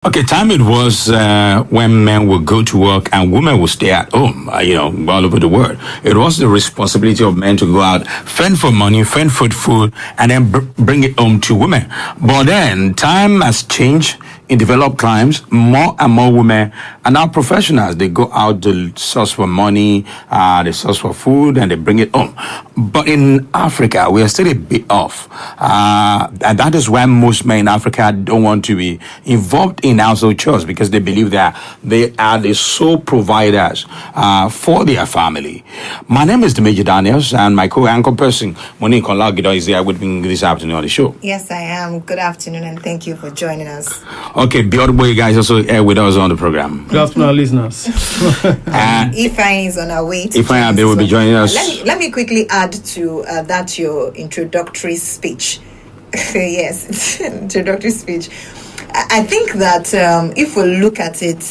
Okay, time it was when men would go to work and women would stay at home, all over the world. It was the responsibility of men to go out, fend for money, fend for food, and then bring it home to women. But then time has changed in developed climes. More and more women are now professionals. They go out to source for money, they source for food, and they bring it home. But in Africa, we are still a bit off. And that is why most men in Africa don't want to be involved in household chores, because they believe that they are the sole providers for their family. My name is Oladimeji Daniels, and my co-anchor person, Moninkanola, is here with me this afternoon on the show. Yes, I am. Good afternoon, and thank you for joining us. Okay, the other boy guys also here with us on the program. Good afternoon, listeners. Ifeanyi is on our way. Ifeanyi, they will be joining us. Let me quickly add to that your introductory speech. Yes, introductory speech. I think that if we look at it,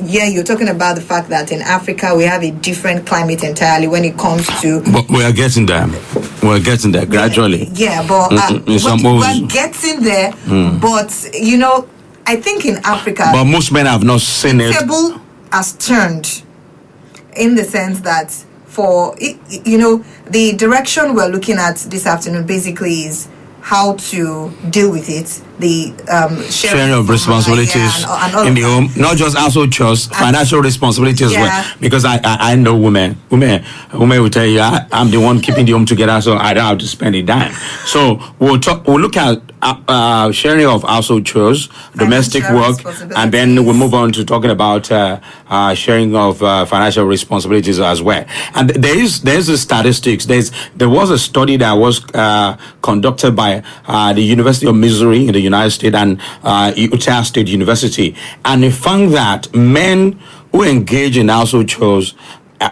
you're talking about the fact that in Africa we have a different climate entirely when it comes to. But we are getting there. We're getting there gradually. Yeah, but we're getting there. But I think in Africa, but most men have not seen it. The table has turned, in the sense that for the direction we're looking at this afternoon basically is how to deal with it, the sharing of responsibilities in the home, not just household chores, financial responsibility as well. Because I know women will tell you, I'm the one keeping the home together, so I don't have to spend a dime. So we'll look at sharing of household chores, domestic work, and then we'll move on to talking about sharing of financial responsibilities as well. And there's the statistics. There was a study that was conducted by the University of Missouri in the United States and Utah State University, and they found that men who engage in household chores,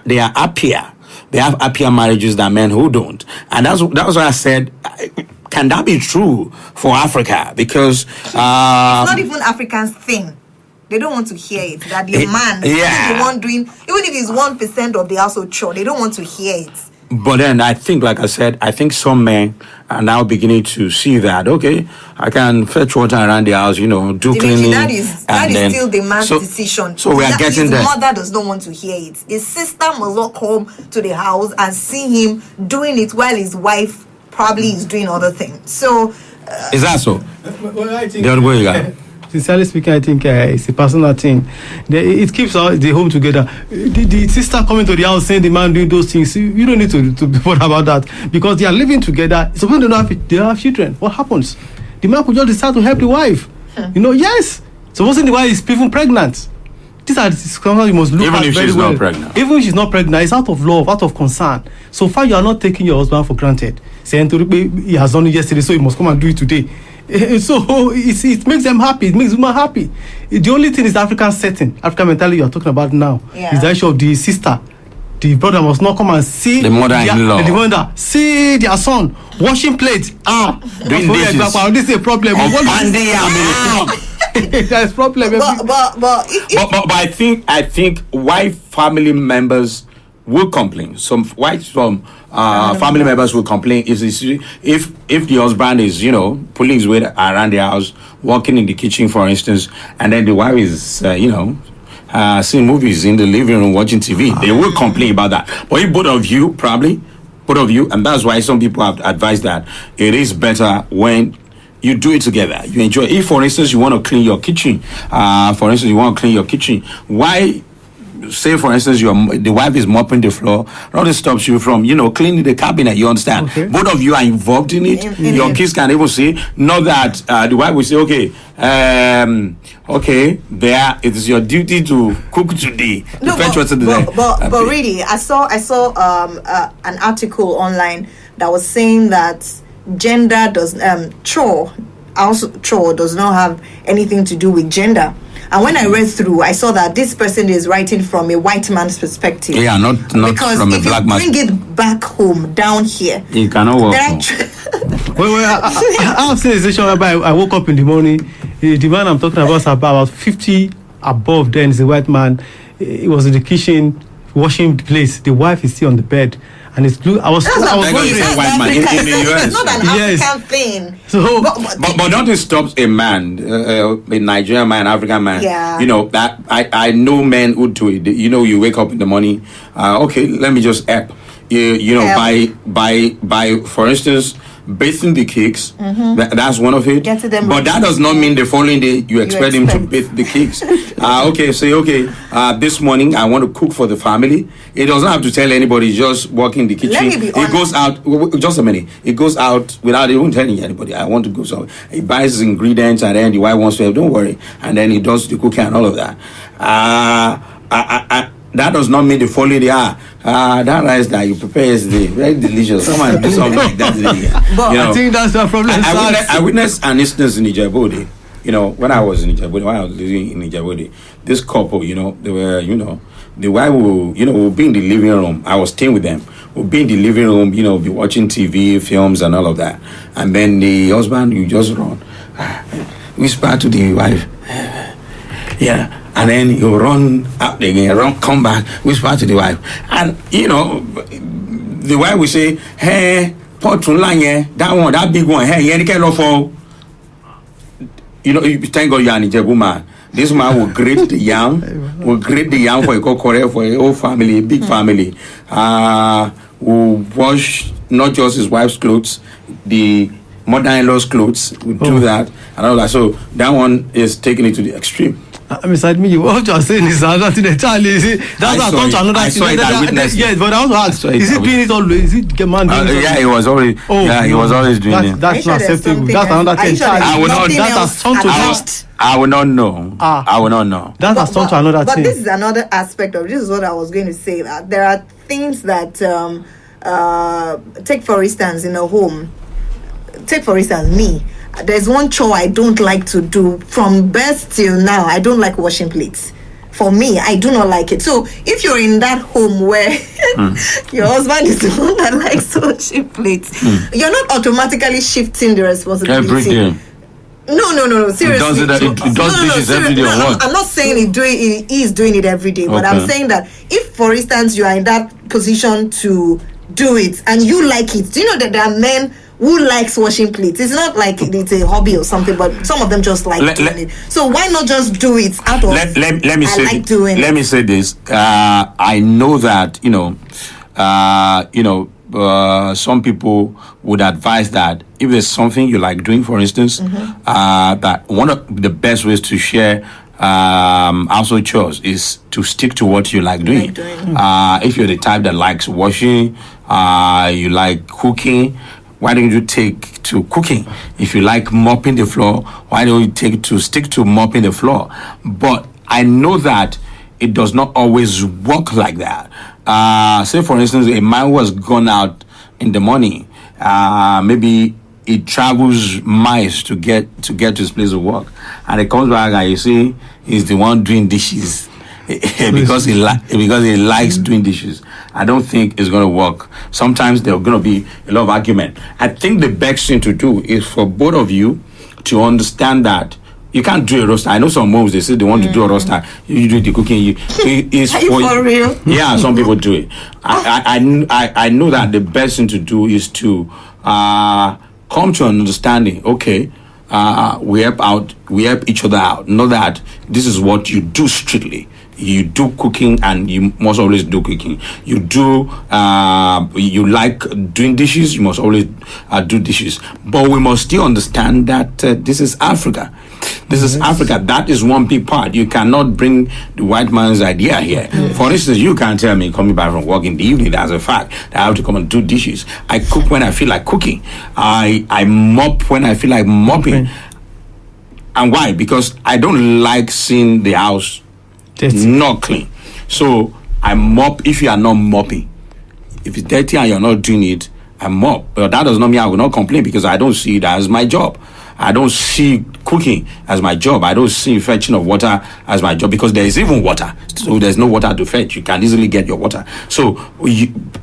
they are happier. They have happier marriages than men who don't. And that was why I said, can that be true for Africa? Because it's not even Africans' thing. They don't want to hear it. That the man is the one doing, even if it's 1% of the household chore, they don't want to hear it. But then I think, like I said, some men are now beginning to see that, okay, I can fetch water around the house, do cleaning. That is still the man's decision. So we are getting there. His mother does not want to hear it. His sister must not come to the house and see him doing it while his wife probably is doing other things. So... is that so? Well, I think... The other way you got. Sincerely speaking, I think it's a personal thing. It keeps the home together. The sister coming to the house saying the man doing those things, you don't need to be bothered about that, because they are living together. So when they have children, what happens? The man could just decide to help the wife. Yes. Supposing the wife is even pregnant. These are the circumstances you must look at very well. Even if she's not pregnant, it's out of love, out of concern. So far, you are not taking your husband for granted. Saying he has done it yesterday, so he must come and do it today. So it makes them happy. It makes women happy. The only thing is the African setting, African mentality you are talking about now. Is the issue of the sister. The brother must not come and see the mother-in-law. The mother see their son washing plates. Doing dishes. This is a problem. There's problem. But I think white family members will complain. Some white family members will complain if the husband is pulling his weight around the house, working in the kitchen, for instance, and then the wife is seeing movies in the living room, watching TV. They will complain about that. But if both of you, and that's why some people have advised that it is better when you do it together. You enjoy. If, for instance, you want to clean your kitchen, why? Say, for instance, the wife is mopping the floor. Nothing stops you from, cleaning the cabinet. You understand? Okay. Both of you are involved in it. Your kids can even see. Not that the wife will say, there it is your duty to cook today. No, but really, I saw an article online that was saying that gender chore does not have anything to do with gender. And when I read through, I saw that this person is writing from a white man's perspective. Yeah, not because from a black man. Because if you bring it back home, down here, you cannot work. I have seen a situation whereby I woke up in the morning. The man I'm talking about is about 50 above. Then is a white man. He was in the kitchen washing the plates. The wife is still on the bed. And I was wondering. White man in the US. It's not an African thing. So, but nothing stops a man, a Nigerian man, African man. Yeah. You know that I know men who do it. You know, you wake up in the morning. Okay, let me just help. You know, by for instance, bathing the kids. That's one of it. But that does not mean the following day you expect him to bathe the kids. This morning I want to cook for the family. He doesn't have to tell anybody. Just walk in the kitchen. He goes out. Just a minute. He goes out without even telling anybody. I want to go. So he buys his ingredients, and then the wife wants to help. Don't worry. And then he does the cooking and all of that. That does not mean the following day. That rice that you prepare is very delicious. Someone do something like that today. But I think that's the problem. I witnessed an instance in Ijebode. You know, when I was in Ijebode, when I was living in Ijebode, this couple, you know, they were, you know, the wife will be in the living room. I was staying with them. We'll be in the living room, you know, be watching TV, films, and all of that. And then the husband, you just run, whisper to the wife, yeah. And then you run out again, come back, whisper to the wife. And, you know, the wife will say, hey, that one, that big one, hey, you can't for. You know, thank God you're an Ijebu man. This man will grate the yam, for a kokore, for a whole family, a big family. Will wash not just his wife's clothes, the mother-in-law's clothes, will do that, and all that. So that one is taking it to the extreme. Mr. Adimi, what you are saying is another thing entirely. That's not to another thing. Yes, but I want to ask: is he doing it always? Is it man doing it? Yeah, he was always. He was always doing it. That's not acceptable. That's another thing. I will not. I will not know. I will not know. That has turned to another thing. But this is another aspect of this. Is what I was going to say. That there are things that take for instance in a home. Take for instance me. There's one chore I don't like to do from birth till now. I don't like washing plates. For me, I do not like it. So if you're in that home where your husband is the one that likes washing plates, you're not automatically shifting the responsibility. Every day. No. Seriously. It does dishes every day. I'm not saying he is doing it every day, but I'm saying that if, for instance, you are in that position to do it and you like it, do you know that there are men who likes washing plates? It's not like it's a hobby or something, but some of them just like doing it. So why not just do it out of let me say doing it? Let me say this. I know that some people would advise that if there's something you like doing, for instance, that one of the best ways to share household chores is to stick to what you like doing. If you're the type that likes washing, you like cooking, why don't you take to cooking? If you like mopping the floor, why don't you stick to mopping the floor? But I know that it does not always work like that. Say, for instance, a man who has gone out in the morning, maybe he travels miles to get to his place of work, and he comes back and you see he's the one doing dishes because he likes doing dishes. I don't think it's going to work. Sometimes there's going to be a lot of argument. I think the best thing to do is for both of you to understand that you can't do a roaster. I know some moms, they say they want to do a roaster. You do the cooking. It's Are you for real? Yeah, some people do it. I know that the best thing to do is to come to an understanding. Okay, we help each other out. Know that this is what you do strictly. You do cooking, and you must always do cooking. You do, you like doing dishes, you must always do dishes. But we must still understand that this is Africa. This is Africa. That is one big part. You cannot bring the white man's idea here. For instance, you can't tell me coming back from work in the evening, that's a fact, that I have to come and do dishes. I cook when I feel like cooking. I mop when I feel like mopping. And why? Because I don't like seeing the house not clean. So I mop if you are not mopping. If it's dirty and you're not doing it, I mop. But that does not mean I will not complain, because I don't see it as my job. I don't see cooking as my job. I don't see fetching of water as my job, because there is even water. So there's no water to fetch. You can easily get your water. So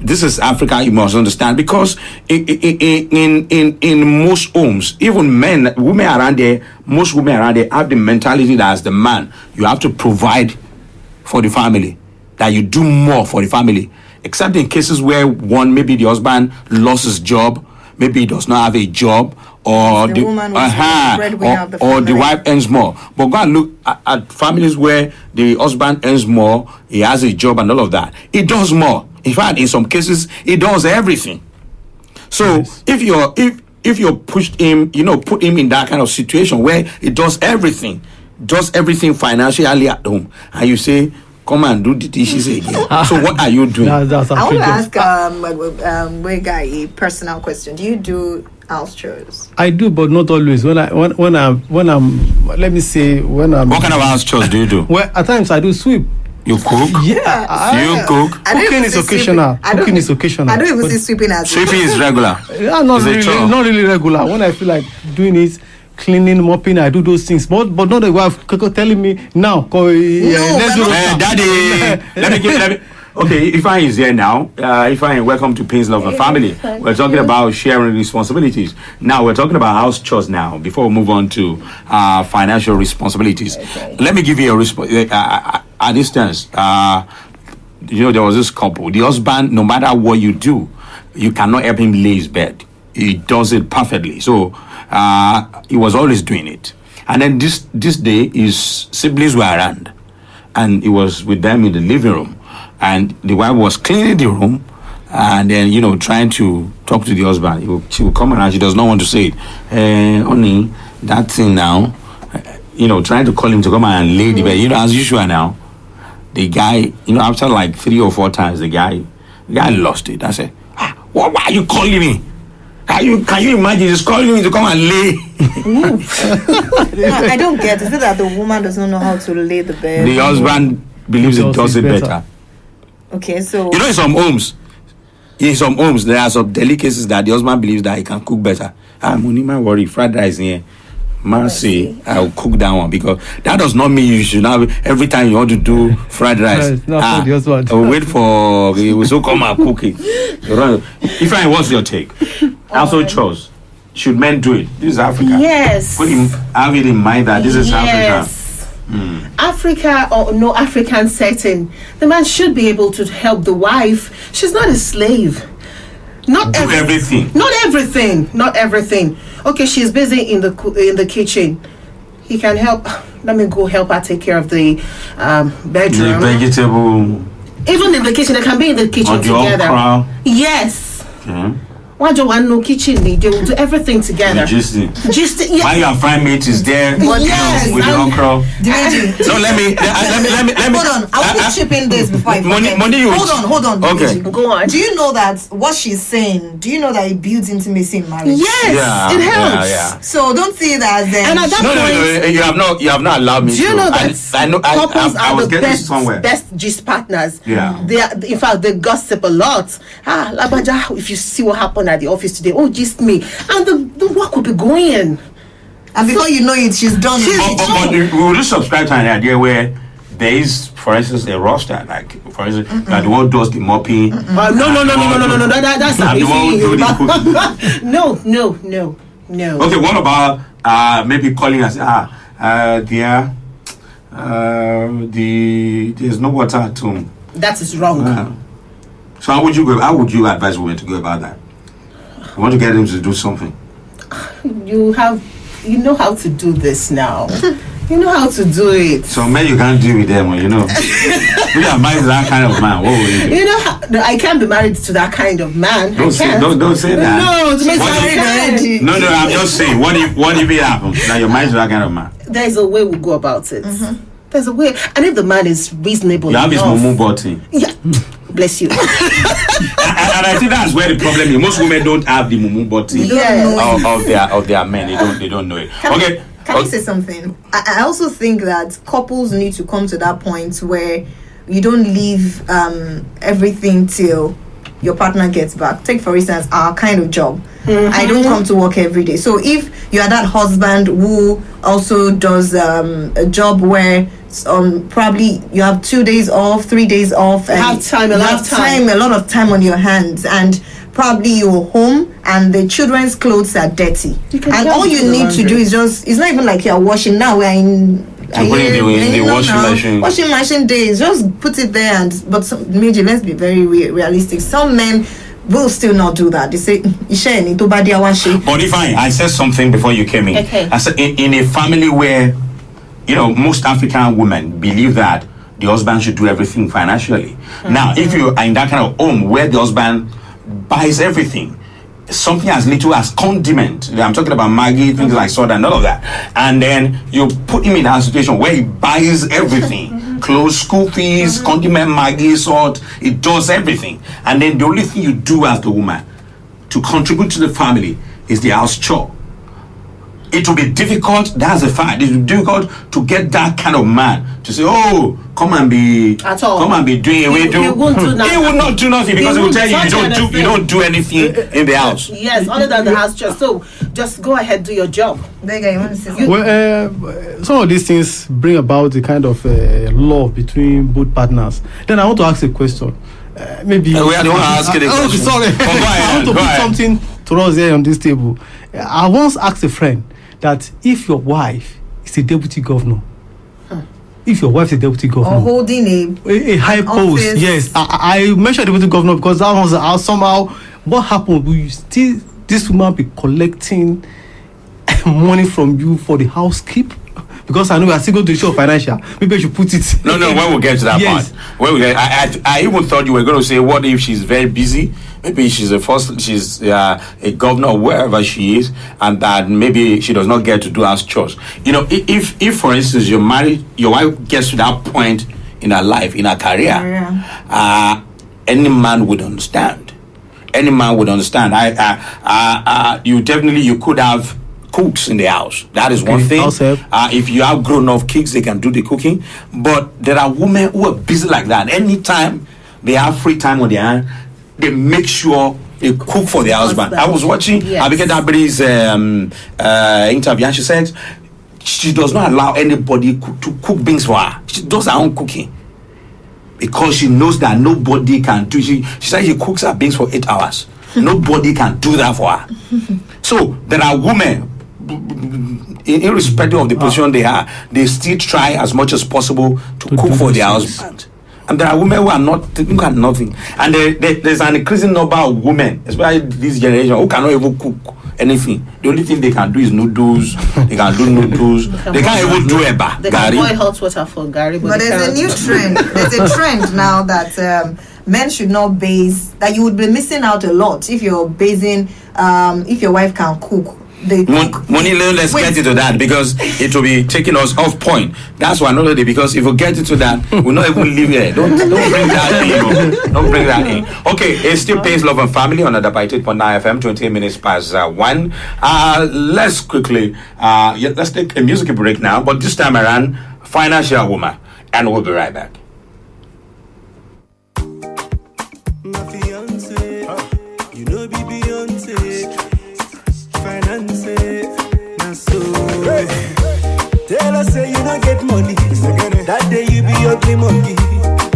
this is Africa, you must understand, because in most homes, even women around there, most women around there have the mentality that as the man, you have to provide for the family, that you do more for the family. except in cases where one, maybe the husband lost his job, maybe he does not have a job, or the woman was the breadwinner of the or the family. wife earns more. But go and look at families where the husband earns more, he has a job and all of that. He does more. In fact, in some cases, he does everything. So if you're pushed him, put him in that kind of situation where he does everything financially at home, and you say, come and do the dishes again. So what are you doing? I want to ask Wega a personal question. Do you do house chores? I do, but not always. When I'm let me say when I'm. What kind of house chores do you do? Well, at times I do sweep. You cook? Yeah. You cook? Cooking is occasional. Cooking is occasional. I don't even see sweeping as sweeping is regular. Yeah, not really regular. When I feel like doing it, cleaning, mopping, I do those things. But not the wife telling me now. Let's do Daddy, let me. Okay, Ifeanyi is here now. Ifeanyi, welcome to Pains, Love and Family. We're talking about sharing responsibilities. Now we're talking about house chores now. Before we move on to financial responsibilities, let me give you a response. At distance, there was this couple. The husband, no matter what you do, you cannot help him lay his bed. He does it perfectly. So he was always doing it. And then this day, his siblings were around, and he was with them in the living room. And the wife was cleaning the room, and then trying to talk to the husband. She will come and she does not want to say it. Honey, that thing now. Trying to call him to come and lay the bed. As usual now. The guy, after like 3 or 4 times, the guy lost it. I said, why are you calling me? Can you imagine just calling me to come and lay? No, I don't get it. Is it that the woman does not know how to lay the bed? The husband believes it does it better. Okay, so in some homes, there are some delicacies that the husband believes that he can cook better. Monima worry, fried rice here. Mercy, I'll cook that one, because that does not mean you should have every time you want to do fried rice. I'll wait for he will so come and cook it. If what's your take? Also chores. Should men do it? This is Africa. Yes. Have it in mind that this is Africa. Africa or no African setting, the man should be able to help the wife. She's not a slave. Not everything. Not everything. Okay, she's busy in the kitchen. He can help. Let me go help her take care of the bedroom. The vegetable. Even in the kitchen, they can be in the kitchen together. Yes. Okay. Why do one no kitchen? They will do everything together. Just yeah. While your fry mate is there, yes, with the okra. So let me. Hold on. I want to chip in this before I forget. Hold on. Okay. Go on. Do you know that what she's saying? Do you know that it builds intimacy in marriage? Yes, it helps. Yeah. So don't see that as then. And at that point, you have not allowed me. Do you know that couples are the best gist partners? Yeah. They are, in fact, they gossip a lot. Labaja, if you see what happened at the office today, just me, and the work will be going, and before you know it, she's done. But we will just subscribe to an idea where there is, for instance, a roster, like for instance, that the one does the mopping. No, that's not easy. No. Okay, what about maybe calling us? Dear, there's no water at home. That is wrong. So how would you advise women to go about that? You want to get them to do something. You know how to do this now. You know how to do it. So men, you can't deal with them, you know. You are married to that kind of man. What will you do? You know, no, I can't be married to that kind of man. Don't say that. No, I'm just saying. What if it happens that you're married to that kind of man? There's a way we go about it. There's a way, and if the man is reasonable, you have his mumu body. Yeah. Bless you. and I think that's where the problem is. Most women don't have the mumu body of their men. They don't know it. Can I say something? I also think that couples need to come to that point where you don't leave everything till your partner gets back. Take for instance our kind of job. I don't come to work every day. So if you are that husband who also does a job where probably you have 2 days off, 3 days off, and a lot of time on your hands, and probably you're home and the children's clothes are dirty, and all you need to do is it's not even like you're washing now. We're in the washing machine. Washing machine days, just put it there Meji, let's be very realistic. Some men will still not do that. They say, but if I said something before you came in. Okay. I said in a family where, most African women believe that the husband should do everything financially. Now, if you are in that kind of home where the husband buys everything, something as little as condiment, I'm talking about Maggi, things like soda and all of that, and then you put him in a situation where he buys everything, clothes, school fees, condiment, Maggi, salt, it does everything, and then the only thing you do as the woman to contribute to the family is the house chore. It will be difficult, that's a fact. It will be difficult to get that kind of man to say, come and be doing away. He will not do nothing because he will tell you don't do anything in the house. Yes, other than the house chore. So just go ahead, do your job. Some of these things bring about the kind of love between both partners. Then I want to ask a question. Maybe we are the one asking the question. Sorry. I want to put something to us here on this table. I once asked a friend that if your wife is a deputy governor, if your wife is a deputy governor, or holding a high post, office. yes, I mentioned deputy governor because that was somehow what happened. Will you still this woman be collecting money from you for the housekeep? Because I know we are still going to show financial. Maybe I should put it. No, when we get to that part. When we get, I even thought you were going to say, what if she's very busy? Maybe she's a governor or wherever she is, and that maybe she does not get to do house chores. If for instance you're married, your wife gets to that point in her life, in her career, any man would understand. Any man would understand. You could have cooks in the house. That is one thing. If you have grown up kids, they can do the cooking. But there are women who are busy like that. Anytime they have free time on their hand, they make sure they cook for their husband. I was watching Abike Dabri's interview, and she said she does not allow anybody to cook beans for her. She does her own cooking because she knows that nobody can do. She said she cooks her beans for 8 hours. Nobody can do that for her. So there are women, irrespective of the position they are, they still try as much as possible to cook for their husband. And there are women who are nothing. And there's an increasing number of women, especially this generation, who cannot even cook anything. The only thing they can do is noodles. They can do noodles. They can't even do eba. They can boil hot water for gari. But there's a new trend. There's a trend now that men should not base, that you would be missing out a lot if you're basing, if your wife can cook. Money, let's get into that because it will be taking us off point. That's why not because if we get into that, we'll not even live here. Don't bring that in. Don't bring that in. Okay, it still pays Love and Family on Adaba 8.9 FM, 28 minutes past 1. Let's quickly, let's take a musical break now, but this time around, Financial Woman, and we'll be right back. Tell us say you don't get money. That day you be ugly monkey.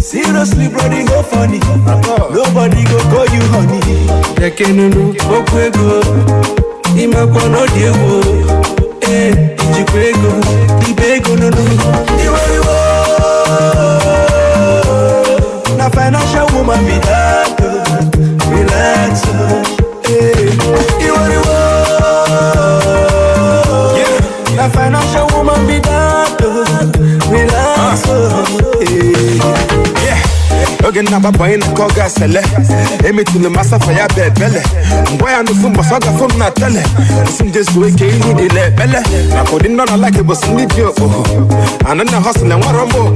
Seriously, brody, go funny. Nobody go call you honey. Yakenunu, okwego. Imakwano diewo. Ijikwego. Ibego no no. Iwariwo. Na financial woman be that. Relax. Iwariwo. A financial woman be that, relax, again, I'm a boy in the Koga Sele. Amy to the master for your bed, Belle. Why I'm the phone, but I got from Natale. Some just wake in the Belle. I couldn't not like it, but some need you. And then the hustle and what I'm more.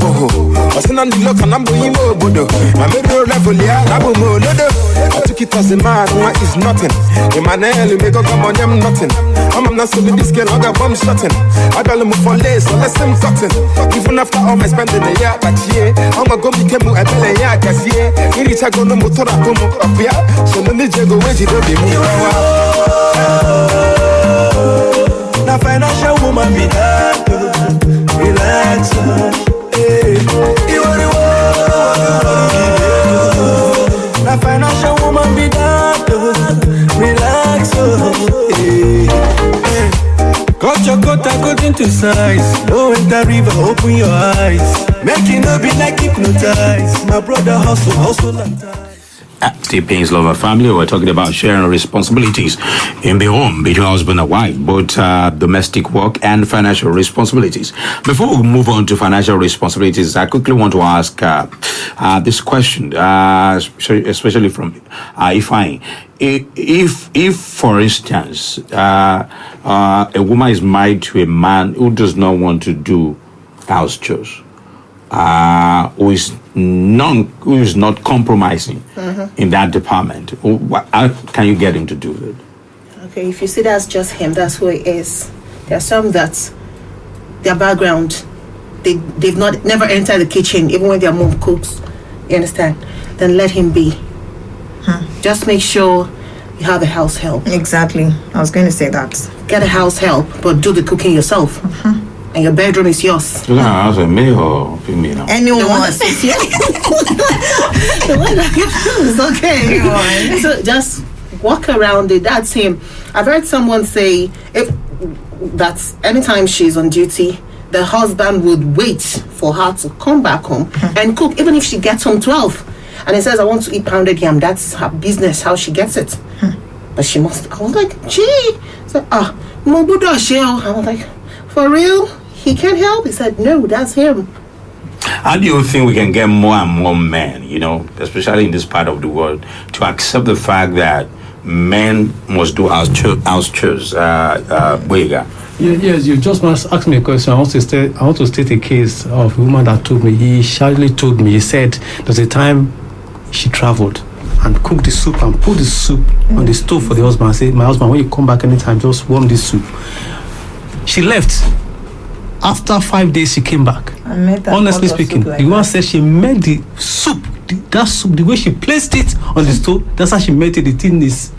I send on the look and I'm doing more. I made a level, yeah, I will more. I took it as a man, what is nothing. In my nail, you make a come on, I'm nothing. I'm not so this girl, I got bomb shotting. I got them for lace, so let's them cotton. Even after all my spending a year, but yeah, I'm going to be a belly. Kasie, iricha gono motora komo apia, so no need go wait to be me. Na financial woman be that, relax, na financial woman be that, relax, cut your coat according to size, no the river, open your eyes. Make it no be like hypnotized. My brother hustle and time. Still Pains Lover Family. We're talking about sharing responsibilities in the home between husband and wife, both domestic work and financial responsibilities. Before we move on to financial responsibilities, I quickly want to ask this question, especially from Ifeanyi. If for instance, a woman is married to a man who does not want to do house chores, who is not compromising in that department, how can you get him to do it? Okay, if you see that's just him, that's who he is. There are some that their background, they've never entered the kitchen, even when their mom cooks. You understand? Then let him be. Just make sure you have a house help. Exactly. I was going to say that. Get a house help, but do the cooking yourself. And your bedroom is yours. You're gonna ask a male or female? Anyone. The one that is okay. So just walk around it. That's him. I've heard someone say that anytime she's on duty, the husband would wait for her to come back home and cook, even if she gets home 12. And he says, I want to eat pounded yam. That's her business, how she gets it. But she must. I was like, gee. So, I was like, for real? He can't help? He said, no, that's him. How do you think we can get more and more men, especially in this part of the world, to accept the fact that men must do house chores? Boyega? Yes, you just must ask me a question. I want to state a case of a woman that told me. He sadly told me. He said there's a time she traveled and cooked the soup and put the soup on the stove for the husband. I said, my husband, when you come back anytime, just warm this soup. She left. After 5 days, she came back. Honestly speaking, the woman said she made the soup, that soup, the way she placed it on the stove, that's how she made it. The thing is,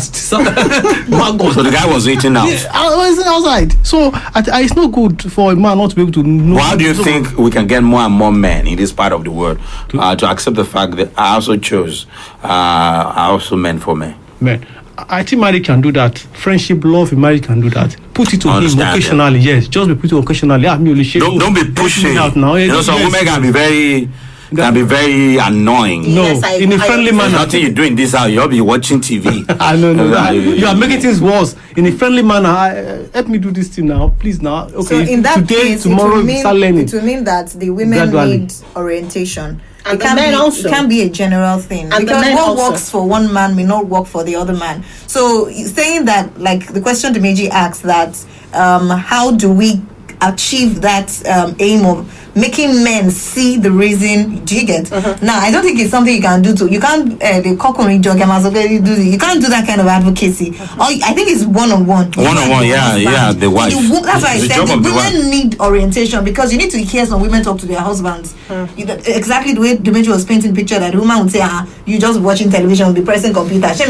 so the guy was eating out. Yeah, I was outside. So it's not good for a man not to be able to know. How do you think we can get more and more men in this part of the world to accept the fact that I also chose, I also meant for men? Men. I think marriage can do that. Friendship, love in marriage can do that. Put it to him occasionally, yes. Just be put it occasionally. Don't be pushing out now. Some women can be very annoying. No, yes, in a friendly manner. There's nothing you do in this house. You'll be watching TV. I know. You are making things worse. In a friendly manner, help me do this thing now, please now. Okay. So in that today, case, tomorrow, start learning. It will mean that the women gradually need orientation. And the men also. It can be a general thing. And because what also works for one man may not work for the other man. So saying that, like the question Dimeji asked, that how do we achieve that aim of making men see the reason? Do you get? Now, I don't think it's something you can do too. You can't the cockery jog you can't do that kind of advocacy. I think it's one-on-one. One-on-one, yeah, the wife. That's why I said the women need orientation, because you need to hear some women talk to their husbands. Exactly the way Dimeji was painting the picture, that the woman would say, you just watching television, be pressing computer. That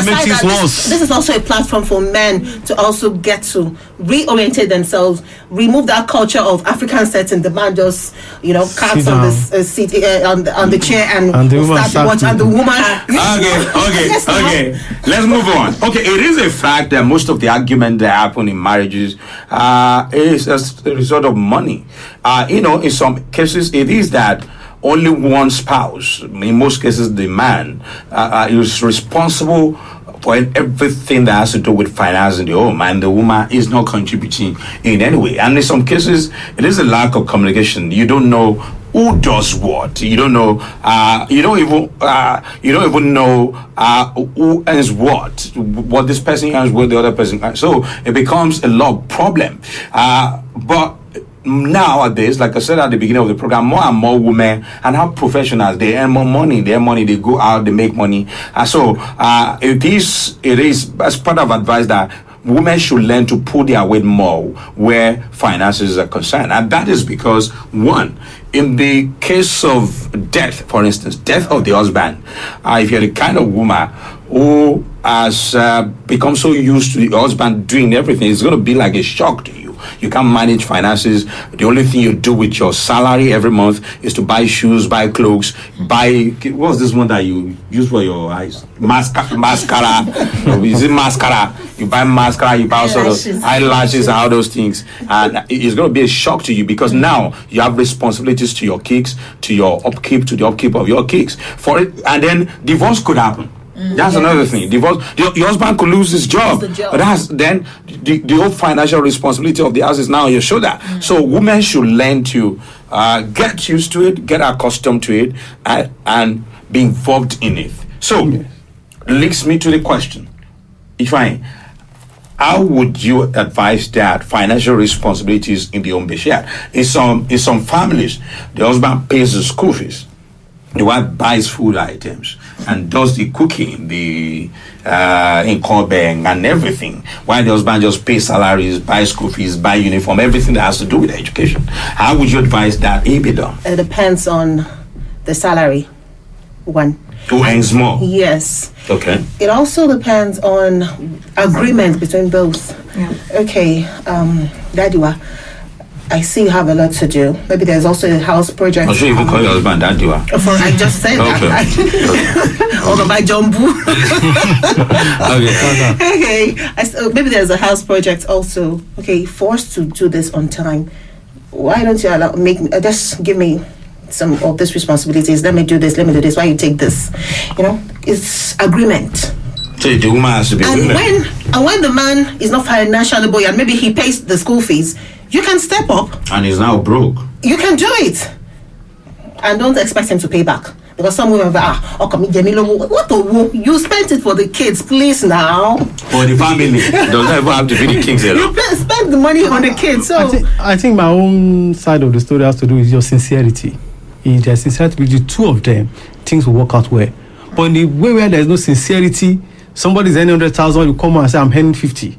makes things worse. This is also a platform for men to also get to reorientate themselves, remove that culture of African setting. The man just, carts on the seat, on the chair, and start to watch, and the woman. Okay. Let's move on. Okay, it is a fact that most of the argument that happen in marriages is as a result of money. In some cases, it is that only one spouse, in most cases the man, is responsible for everything that has to do with finance in the home, and the woman is not contributing in any way. And in some cases, it is a lack of communication. You don't know who does what. You don't know. You don't even know who earns what. What this person earns, what the other person earns. So it becomes a love problem. But nowadays, like I said at the beginning of the program, more and more women and how professionals, they earn more money, they go out, they make money. So it is as part of advice that women should learn to pull their weight more where finances are concerned. And that is because, one, in the case of death, for instance, death of the husband, if you're the kind of woman who has become so used to the husband doing everything, it's going to be like a shock to you. You can't manage finances. The only thing you do with your salary every month is to buy shoes, buy clothes, buy, what's this one that you use for your eyes? Mascara. Is it mascara? You buy mascara, you buy sort of eyelashes and all those things. And it's going to be a shock to you because now you have responsibilities to your kids, to your upkeep, to the upkeep of your kids. For it, and then divorce could happen. That's another thing. Divorce. Your husband could lose his job. But that's then the whole financial responsibility of the house is now on your shoulder. So women should learn to get used to it, get accustomed to it, and be involved in it. So leads me to the question: how would you advise that financial responsibilities in the home be shared? In some families, the husband pays the school fees. The wife buys food items and does the cooking, the income and everything. While the husband just pays salaries, buys school fees, buy uniform, everything that has to do with education. How would you advise that it be done? It depends on the salary. One. Who earns more? Yes. Okay. It also depends on agreement between both. Yeah. Okay, Dadiwa, I see you have a lot to do. Maybe there's also a house project. I'm sure you can call your husband Dadiwa. I just said that. Although my jumbo. Okay. Maybe there's a house project also. Okay, forced to do this on time. Why don't you just give me some of these responsibilities? Let me do this. Why you take this? It's agreement. So the woman has to be willing. And when the man is not financially buoyant, maybe he pays the school fees, you can step up. And he's now broke. You can do it. And don't expect him to pay back. Because some women you spent it for the kids, please now. For the family. Doesn't even have to be the kids alone. You spend the money on the kids. So I think my own side of the story has to do with your sincerity. If there's sincerity with the two of them, things will work out well. But in the way where there's no sincerity, somebody's earning 100,000, you come and say, I'm earning 50.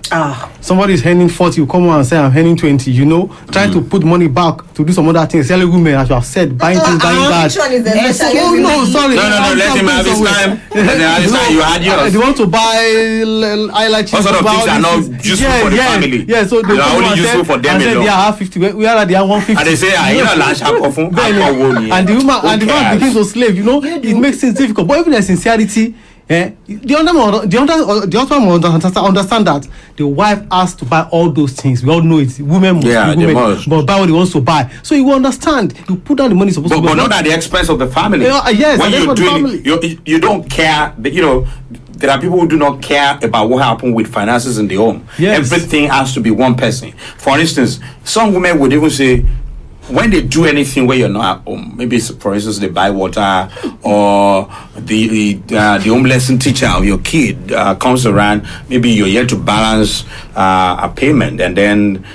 Somebody's earning 40, you come and say, I'm earning 20. Trying to put money back to do some other things. Selling women, as you have said, buying things, buying that. Sorry. No, let him have his time. You had yours. They want to buy eyelashes. What sort of things are not useful for the family? Yeah, so they are only useful for them alone. They are 50. We are they are 150. And they say, and the man begins to slave. It makes things difficult. But even there's sincerity. The husband must understand that the wife has to buy all those things. We all know it. Women must buy what he wants to buy. So you will understand. You put down the money supposed to be. But not at the expense of the family. Yes, when you're doing it, you don't care. There are people who do not care about what happened with finances in the home. Yes. Everything has to be one person. For instance, some women would even say, when they do anything where you're not at home, maybe for instance they buy water, or the home lesson teacher of your kid comes around, maybe you're here to balance a payment, and then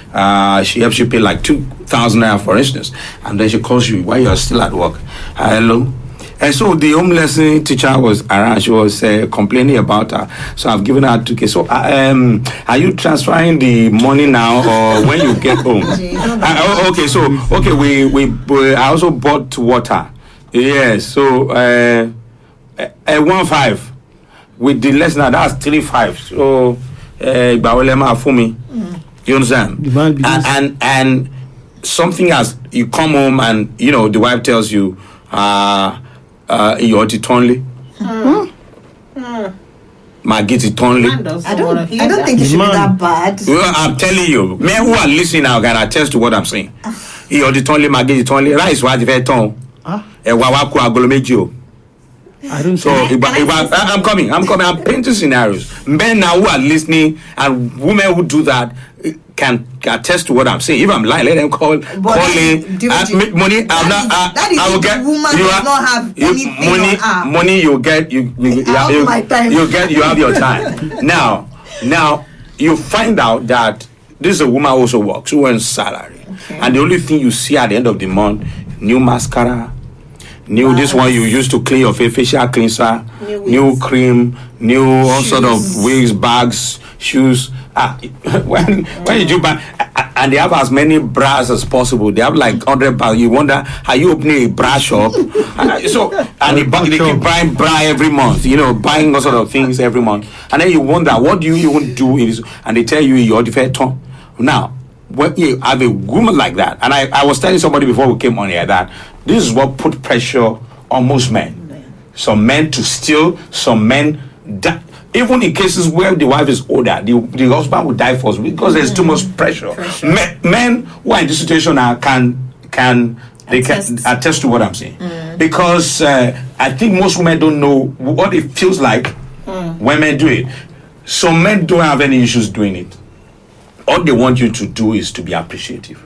she helps you pay like 2,000 naira for instance, and then she calls you while you're still at work. Hello. And so the home lesson teacher was around. She was complaining about her. So I've given her 2K. So are you transferring the money now, or when you get home? We I also bought water. Yes. So 1.5 with the lesson. That's 3.5. So for me. You understand? And something as you come home and the wife tells you you're only Maggie only. I don't think it should be that bad. Well, I'm telling you, men who are listening now can attest to what I'm saying. You're only Maggie only rice what the ton. I don't so I'm coming. I'm painting scenarios. Men now who are listening and women who do that can attest to what I'm saying. If I'm lying, let them call in. Money. I will get. Money. You get. You have your time. Now you find out that this is a woman who also works, who earns salary, and the only thing you see at the end of the month, new mascara. This one you used to clean your face, facial cleanser, new cream, new all sort of wigs, bags, shoes. When did you buy? And they have as many bras as possible. They have like 100 bras. You wonder, are you opening a bra shop? They keep buying bra every month. Buying all sort of things every month. And then you wonder, what do you even do? And they tell you you're the fair ton. Now, when you have a woman like that, and I was telling somebody before we came on here that this is what put pressure on most men. Some men to steal, some men even in cases where the wife is older, the husband will die first because there's too much pressure. Men who are in this situation can attest to what I'm saying. Because I think most women don't know what it feels like when men do it. Some men don't have any issues doing it. All they want you to do is to be appreciative.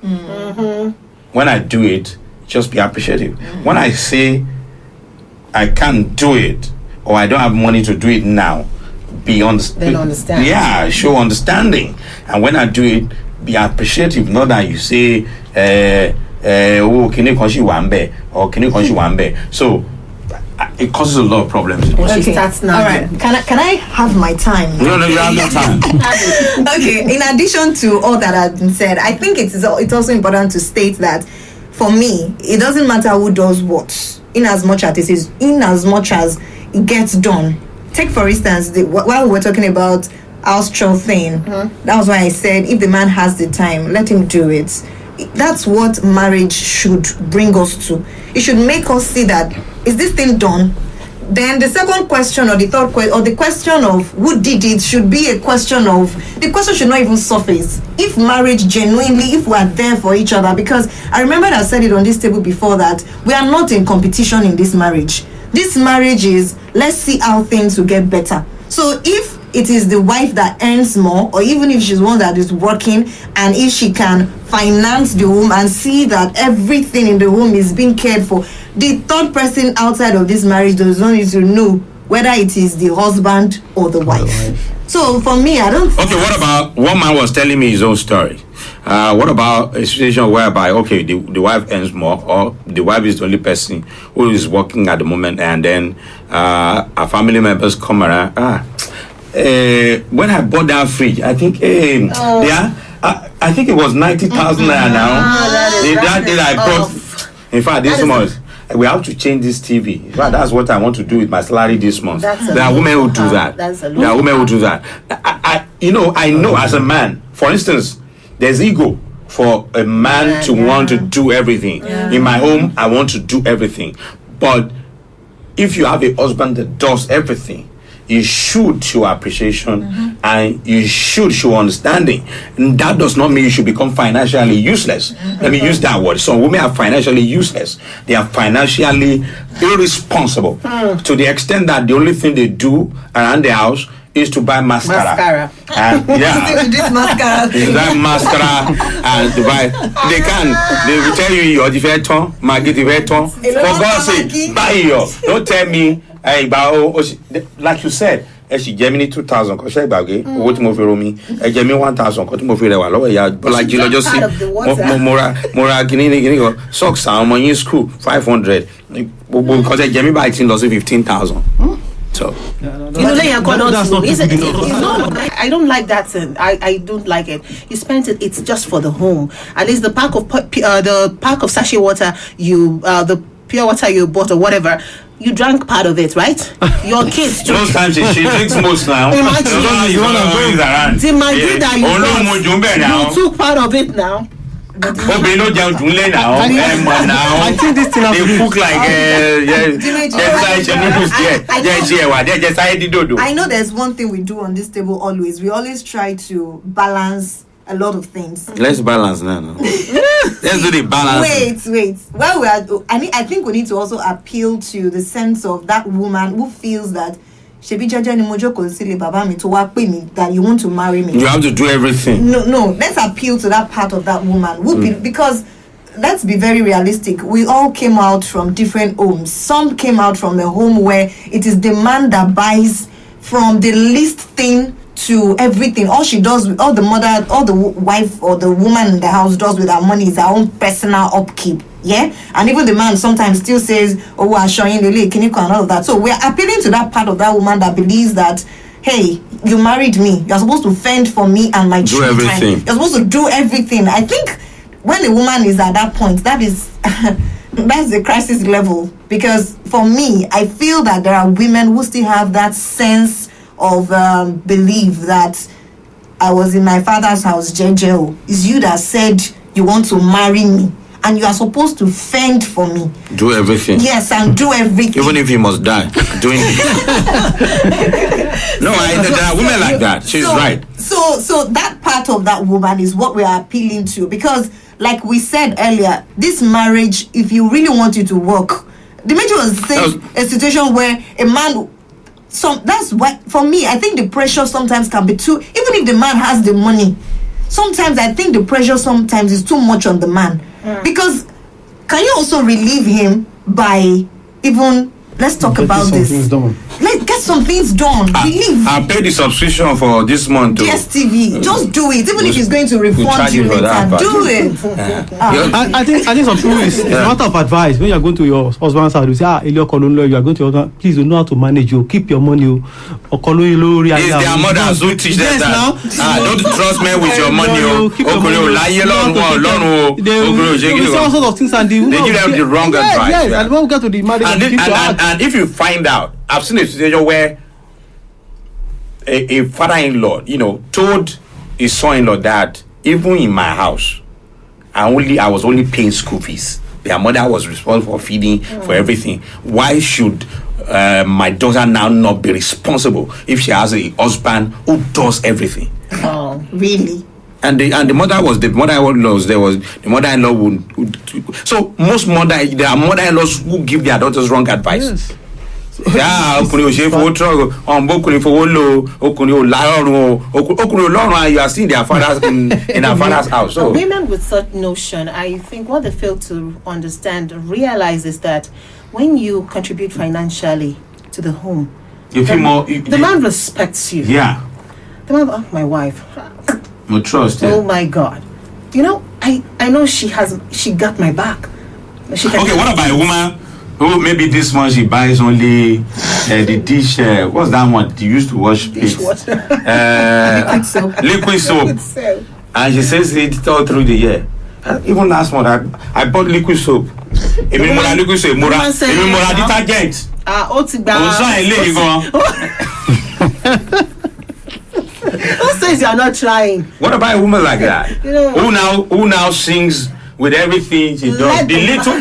When I do it, just be appreciative. When I say I can't do it or I don't have money to do it now, understand. Yeah, show understanding. And when I do it, be appreciative. Not that you say kini konshi wambe or kini konshi wambe. So it causes a lot of problems. Okay. Starts now. All right. Can I have my time? No, you have no time. Okay. In addition to all that has been said, I think it's also important to state that for me, it doesn't matter who does what, in as much as it gets done. Take for instance, while we were talking about house chore thing, that was why I said if the man has the time, let him do it. That's what marriage should bring us to. It should make us see that, is this thing done? Then the second question or the third question or the question of who did it should be a question of, the question should not even surface. If marriage genuinely, if we are there for each other, because I remember I said it on this table before that we are not in competition in this marriage. This marriage is, let's see how things will get better. So if it is the wife that earns more, or even if she's one that is working, and if she can finance the home and see that everything in the home is being cared for, the third person outside of this marriage does not need to know whether it is the husband or the wife. So for me, I don't. Okay, what about one man was telling me his own story? What about a situation whereby the wife earns more, or the wife is the only person who is working at the moment, and then our family members come around. When I bought that fridge, I think I think it was 90,000 naira now. That day I bought. In fact, this month we have to change this TV. In fact, that's what I want to do with my salary this month. There are women who do that. There are women who do that. I know as a man, for instance, there's ego for a man to want to do everything. In my home, I want to do everything. But if you have a husband that does everything, you should show appreciation and you should show understanding. And that does not mean you should become financially useless. Let me use that word. Some women are financially useless. They are financially irresponsible to the extent that the only thing they do around the house is to buy mascara. And this mascara. That mascara and to buy. They will tell you your different Maggie different. For God's sake, buy yours. Don't tell me. Like you said, she gave me 2,000. What mo fi romi? Gave me 1,000. What mo fi rewa lọ́wọ́ ya. Like you just see, mora gini socks. I'm on school 500. Because I gave me by 15,000. So I don't like that thing. I don't like it. You spent it. It's just for the home. At least the pack of sachet water the pure water you bought or whatever. You drank part of it, right? Your kids too. Most times she drinks most now. Imagine you took part of it now. I think this thing they cook like I know there's one thing we do on this table always. We always try to balance a lot of things. Let's balance now. Let's do the balance. Wait. Well, I think we need to also appeal to the sense of that woman who feels that that you want to marry me. You have to do everything. No. Let's appeal to that part of that woman because let's be very realistic. We all came out from different homes. Some came out from a home where it is the man that buys from the least thing to everything. All she does, all the wife or the woman in the house does with her money is her own personal upkeep. Yeah, and even the man sometimes still says, "Oh, I'm showing the lake, and all of that." So we're appealing to that part of that woman that believes that, hey, you married me. You're supposed to fend for me and my children. Do everything. You're supposed to do everything. I think when a woman is at that point, that is that's the crisis level. Because for me, I feel that there are women who still have that sense of belief that I was in my father's house, Jeje. It's you that said you want to marry me. And you are supposed to fend for me. Do everything. Yes, and do everything. Even if you must die doing it. No, there are women like that. She's right. So that part of that woman is what we are appealing to. Because, like we said earlier, this marriage, if you really want it to work, the major was saying a situation where a man... that's why, for me, I think the pressure sometimes can be too... Even if the man has the money, sometimes I think the pressure sometimes is too much on the man. Because can you also relieve him by even let's talk about this. Let's get some things done. I'll pay the subscription for this month. DSTV. Just do it. Even if he's going to refund you later, do it. I think some people it's a matter of advice. When you're going to your husband's house, you say, you are going to your husband, please do know how to manage you. Keep your money. It's their mothers who teach them that. Don't trust men with your money. They say all sorts of things and they give them the wrong advice. Yes, and when we get to the marriage, and if you find out, I've seen a situation where a father-in-law, told his son-in-law that even in my house, I was only paying school fees. Their mother was responsible for feeding, for everything. Why should my daughter now not be responsible if she has a husband who does everything? Oh, really? And the mother-in-law would so most there are mother-in-laws who give their daughters wrong advice. Yes. You are seeing their fathers in their father's house. So women with such notion, I think what they fail to understand, realize is that when you contribute financially to the home, you feel more. The man respects you. Yeah. The man, my wife. No trust. Oh my God. I know she got my back. Okay, what about a woman who maybe this month she buys only the dish? What's that one? You used to wash plates. Liquid soap. And she says it all through the year. Even last month, I bought liquid soap. Liquid soap. Detergent. Who says you are not trying? What about a woman like that? Who now sings with everything she does? The little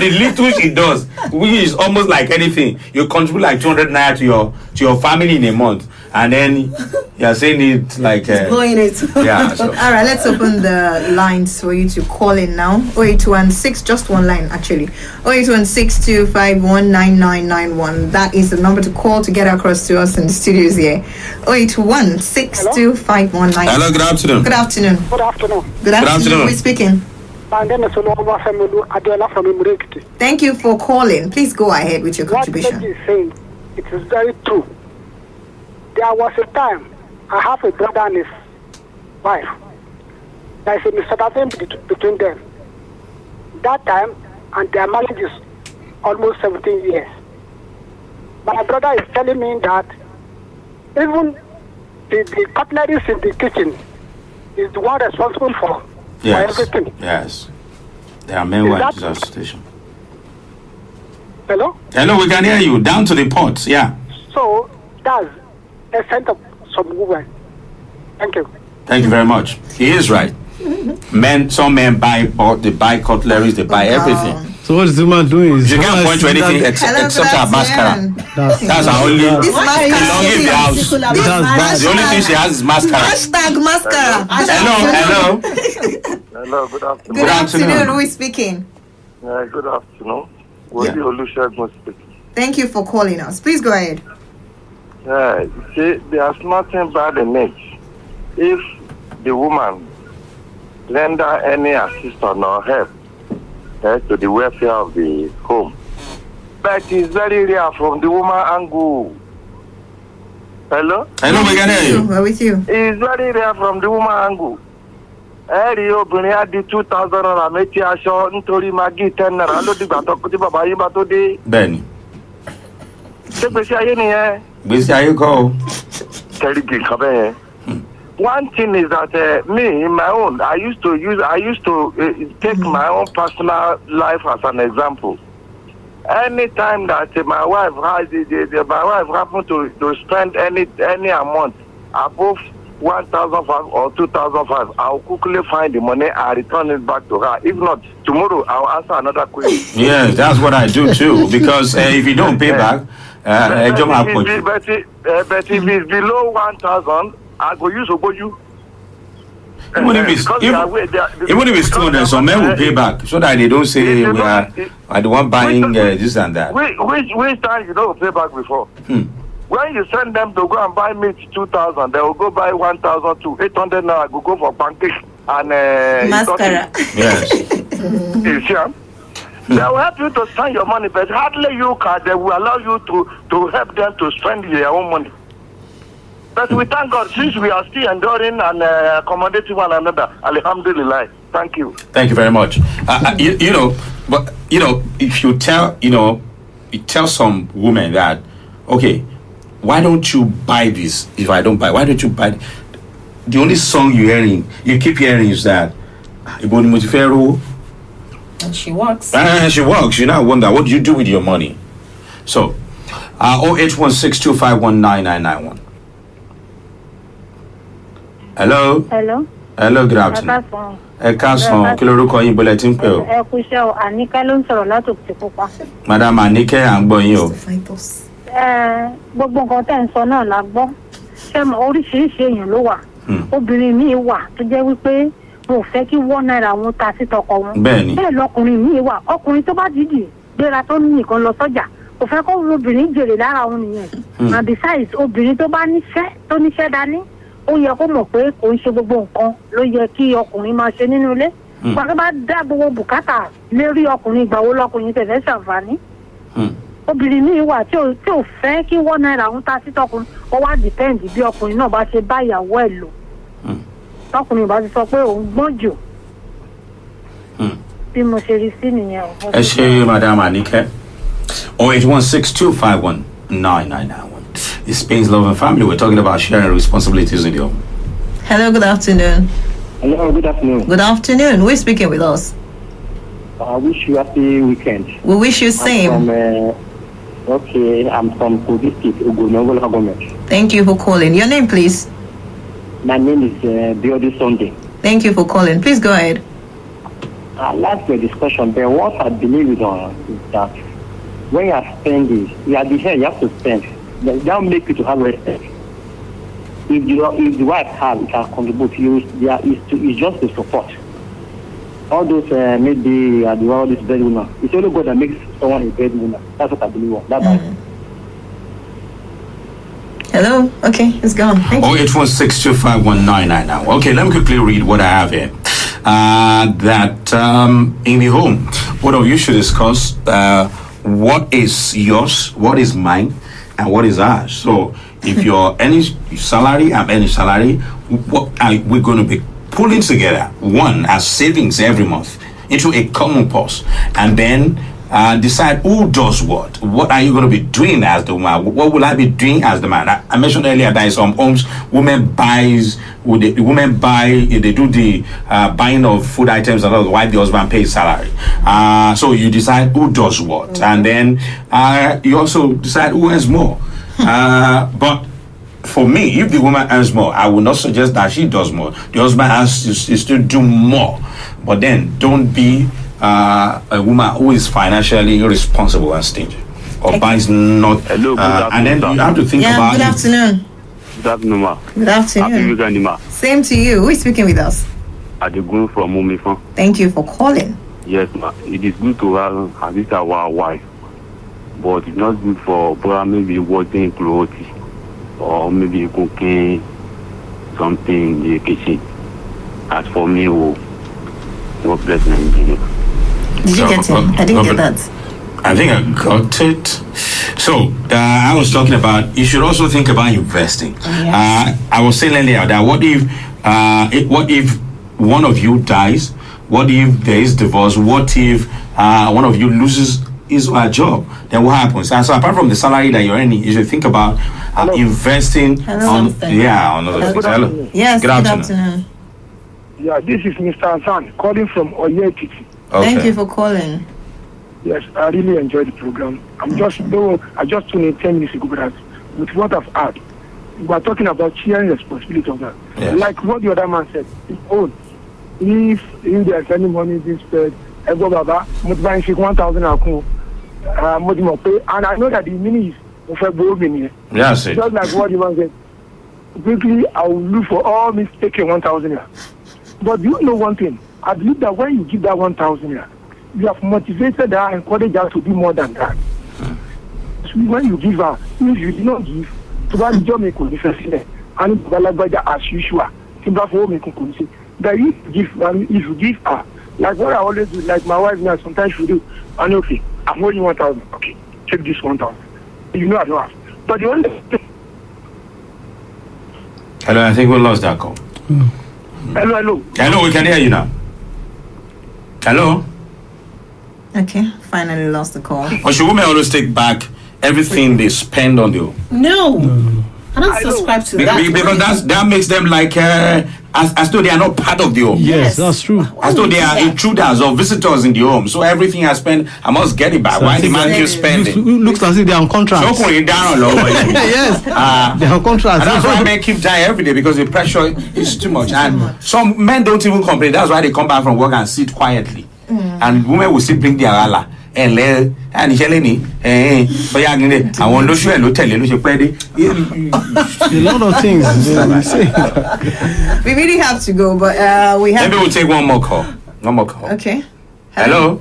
she does, which is almost like anything. You contribute like 200 naira to your family in a month, and then you're saying it like blowing it. Yeah. So. All right, let's open the lines for you to call in now. 0816, just one line actually. 081625199991. That is the number to call to get across to us in the studios here. 08162519. Hello, good afternoon. Good afternoon. Good afternoon. Good afternoon. Who's speaking? My name is Adaba from Imurikiti. Thank you for calling. Please go ahead with your contribution. What he is saying, it is very true. There was a time I have a brother and his wife. There is a misunderstanding between them. That time, and their marriage is almost 17 years. My brother is telling me that even the cutlery in the kitchen is the one responsible for everything. Yes. There are men who are in that situation. Hello? Hello, we can hear you. Down to the pot, yeah. So, that's a sense of some women. Thank you. Thank you very much. He is right. Some men buy cutleries, they buy everything. So what is the man doing? You can't point to anything except her mascara. That's her only. The only thing she has is mascara. Hashtag mascara. Hello. Hello, good afternoon. Good afternoon. Who is speaking? Good afternoon. Olusegun speaking. Thank you for calling us. Please go ahead. You see, there's nothing bad in it if the woman render any assistance or help to the welfare of the home. But it's very rare from the woman angle. Hello? Hello, we can hear you. We're with you. It's very rare from the woman angle. Ẹ̀rí obìnrin á di 2,000 naira méjì aṣọ nítorí magi 10 naira ló dìgbà tó kú tí bàbá yín bá tó dé. Bẹ́ẹ̀ni. Ṣé gbèsè ayé nìyẹn? Gbèsè ayé kọ́ o. Kẹ́rìgì kan bẹ́ẹ̀ yẹn. One thing is that me, in my own, I used to take my own personal life as an example. Anytime that my wife happened to spend any amount above 1,500 or 2,500, I'll quickly find the money and return it back to her. If not, tomorrow I'll answer another question. Yes, that's what I do too. Because if you don't pay back, but if it's below 1,000, I go use you. Even if it's 200, some men will pay back so that they don't say we are the one buying this and that. Which time you don't pay back before? When you send them to go and buy meat 2,000, they will go buy 1,000 to 800 now. Go for pancakes and mascara. Yes. You see? They will help you to spend your money, but hardly you can. They will allow you to help them to spend their own money. But we thank God, since we are still enduring and accommodating one another. Alhamdulillah. Thank you. Thank you very much. If you tell some women that, okay, why don't you buy this? If I don't buy, why don't you buy it? The only song you keep hearing is that, and she works. She works. You now wonder, what do you do with your money? So, 0816251991. Hello. Hello, good afternoon. Ekason, kí lorúkọ yín bọ́lẹ̀ tí ń pè o. Ẹ kú iṣẹ́ o, Àníkẹ́ ló ń sọ̀rọ̀ láti Òkìtìpupa. Madam Àníkẹ́, à ń gbọ́ yín o. Gbogbo nǹkan tẹ́ ń sọ náà la gbọ́. Ṣé oríṣiríṣi èèyàn ló wà? Obìnrin míì wà tó jẹ́ wípé mo fẹ́ kí $1 wọn ta sí tọkọ wọn. Bẹ́ẹ̀ni. Bẹ́ẹ̀ lọkùnrin míì wà. Ọkùnrin tó bá dìdì gbéra tó ní nìkan lọ sọ́jà. Kò fẹ́ kó obìnrin jèrè lára òun nìyẹn. And besides, obìnrin tó bá níṣẹ́ dání. Ó yẹ kó mọ̀ pé kò ń ṣe gbogbo nǹkan ló yẹ kí ọkùnrin máa ṣe nínú ilé. Pàtó bá dá gbogbo bùkátà lérí ọkùnrin ìgbà wo lọkùnrin tẹ̀fẹ́ ṣàǹfààní. Obìnrin míì wà tí ò fẹ́ kí $1 ń ta sí tọkùnrin. Ó wá dìpẹ́ǹdì bí ọkùnrin náà bá ṣe bá ìyàwó ẹ̀ lò. Tọkùnrin bá ti sọ pé òun gbọ́n jù. Bí mo ṣe rí sí nìyẹn. Ẹ ṣé Madam Àníkẹ́. 08162519991. It's Spain's Love and Family. We're talking about sharing responsibilities in the home. Hello, good afternoon. Hello, good afternoon. Good afternoon. Who is speaking with us? I wish you a happy weekend. We wish you same. I'm from Kogi State, Moninkanola government. Thank you for calling. Your name, please. My name is Biodi Sunday. Thank you for calling. Please go ahead. I like the discussion, but what I believe is that when you are spending, you are the head, you have to spend. That will make you to have respect. If the wife can contribute, it's just the support. All those maybe all this breadwinner. It's only God that makes someone a breadwinner. That's what I believe on. Hello. Okay, it's gone. 08162519991. Okay, let me quickly read what I have here. That in the home, both of you should discuss what is yours, what is mine, and what is ours. So if you're any salary, I'm any salary, what are we going to be pulling together? One, as savings every month into a common purse, and then decide who does what. What are you going to be doing as the woman? What will I be doing as the man? I mentioned earlier that in some homes, women buy, they do the buying of food items and all, while the husband pays salary. So you decide who does what, and then you also decide who earns more. But for me, if the woman earns more, I will not suggest that she does more. The husband has to still do more, but then don't be a woman who is financially irresponsible and stingy, or buys not. Hello, and then you have to think about. Good afternoon. Good afternoon, ma. Good afternoon. Happy weekend, ma. Same to you. Who is speaking with us? Adegun from Mumifon. Thank you for calling. Yes, ma. It is good to have this our wife, but it's not good for maybe washing clothes or maybe cooking something in the kitchen. As for me, God bless Nigeria. Did you get it? I didn't get that. I think I got it. So I was talking about you should also think about investing. Yes. I was saying earlier that what if one of you dies? What if there is divorce? What if one of you loses his or her job? Then what happens? And so apart from the salary that you're earning, you should think about investing on other things. Hello. Yes. Good afternoon. Yeah, this is Mr. Hassan calling from Oyekiti. Okay. Thank you for calling. Yes, I really enjoyed the program. I just tuned in 10 minutes ago, but with what I've had, we are talking about sharing responsibility of that. Yes. Like what the other man said, his own. If there's any money being spread, I go baba, multiplying 1,000 and I know that the meaning is Yes, just like what the man said. Quickly, I will look for all means taking 1,000. But you know one thing, I believe that when you give that 1,000, you have motivated her, encouraged her to do more than that. So when you give her, if you did not give, to that job make and as usual, that if you give her, like what I always do, like my wife now, sometimes she do, and okay, I'm holding 1,000, okay, take this 1,000. You know I don't have. But the only Hello, I think we lost that call. Hello. Hello, we can hear you now. Hello? Okay, finally lost the call. Or should women always take back everything they spend on you? No. I don't subscribe to that. Because that makes them like as though they are not part of the home. Yes, that's true. As though they are intruders or visitors in the home. So everything I spend, I must get it back. So why the man keep spending? Looks as if they are on contract. So going down low. Yes, they are on contract. And that's why men keep dying every day, because the pressure is too much. And some men don't even complain. That's why they come back from work and sit quietly. And women will still bring their Allah. And Heleni, I want to show you tell you a lot of things. We really have to go, but we have. Maybe we'll take one more call. Okay. Hello.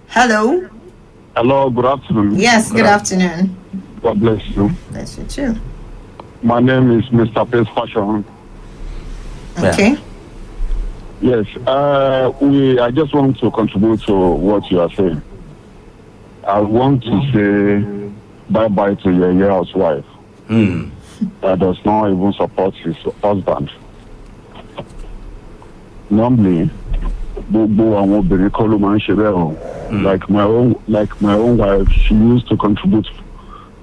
Hello, good afternoon. Yes, good afternoon. God bless you. Bless you too. My name is Mr. Pace Fashion. Okay. Yes, I just want to contribute to what you are saying. I want to say bye-bye to your housewife that does not even support his husband. Normally, like my own wife, she used to contribute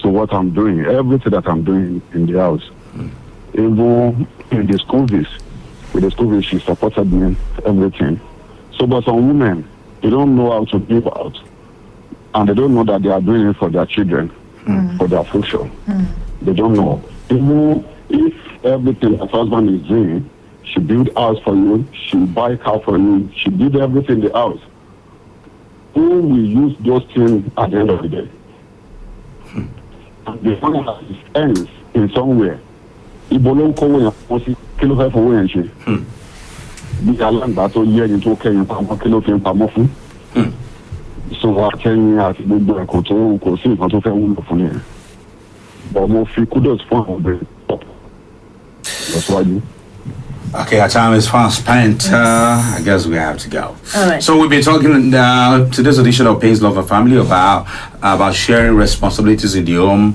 to what I'm doing, everything that I'm doing in the house. Even in the school fees. With the school fees, she supported me, everything. So, but some women, they don't know how to give out. And they don't know that they are doing it for their children, for their future. They don't know. Even if everything her husband is doing, she build house for you, she buy car for you, she did everything in the house. Who will use those things at the end of the day? And the money that ends in somewhere. Ibolon kowo yan kilo fẹ́ fowó yẹn ṣe bí aláǹgbá tó yẹ ẹni tó kẹ́yìn pamọ́ kí ló fi ń pamọ́ fún so akẹ́yìn àti gbogbo ẹ̀kọ́ tó kò sí nǹkan tó fẹ́ wúlò fún yẹn but mo fi kudos fún àwọn obìnrin lọ́síwájú. Okay, our time is fast spent. I guess we have to go. All right. So we've been talking today's edition of Pains, Love and Family about sharing responsibilities in the home,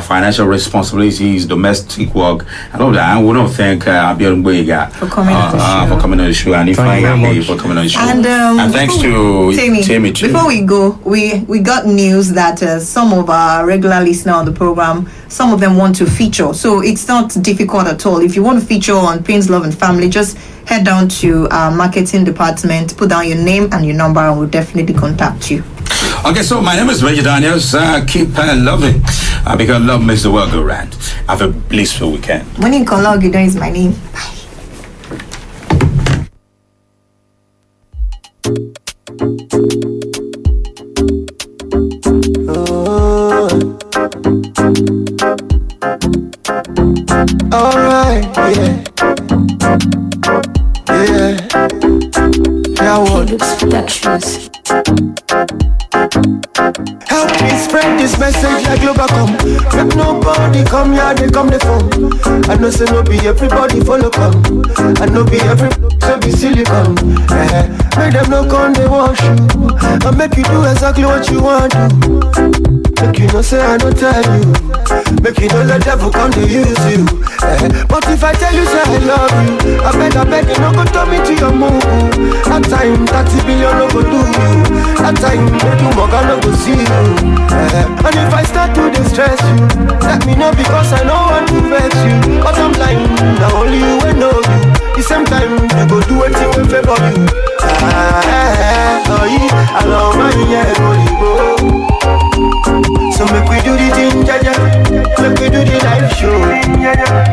financial responsibilities, domestic work, and all that. And we don't thank Abiodun Boyega for coming on the show, and Ifeanyi for coming on the show. And thanks to Tammy too. Before we go, we got news that some of our regular listeners on the program, some of them want to feature. So it's not difficult at all. If you want to feature on Pains, Love and Family, just head down to our marketing department, put down your name and your number, and we'll definitely contact you. Okay, so my name is Ogidan. Keep loving because love makes the world go round. Have a blissful weekend. Moninkanola Ogidan is my name. Bye. Alright, yeah. Now what? Productions. Help me spread this message like Globacom. Make nobody come here, they come the phone. I know say no be everybody follow come. I know be everybody so be silicon. Make them no come they wash you. I make you do exactly what you want to. Make you no say I don't tell you. Make you no let devil come to use you. But if I tell you say I love you, I beg you no go turn me to your move. That time 30 billion no go do you. That time no do more no go see you. And if I start to distress you, let me know because I know want to vex you. But I'm blind, now only you will know you. The same time you go do anything in favor you. I love my yeah, so make we do the thing, jaja. Make we do the yeah, yeah.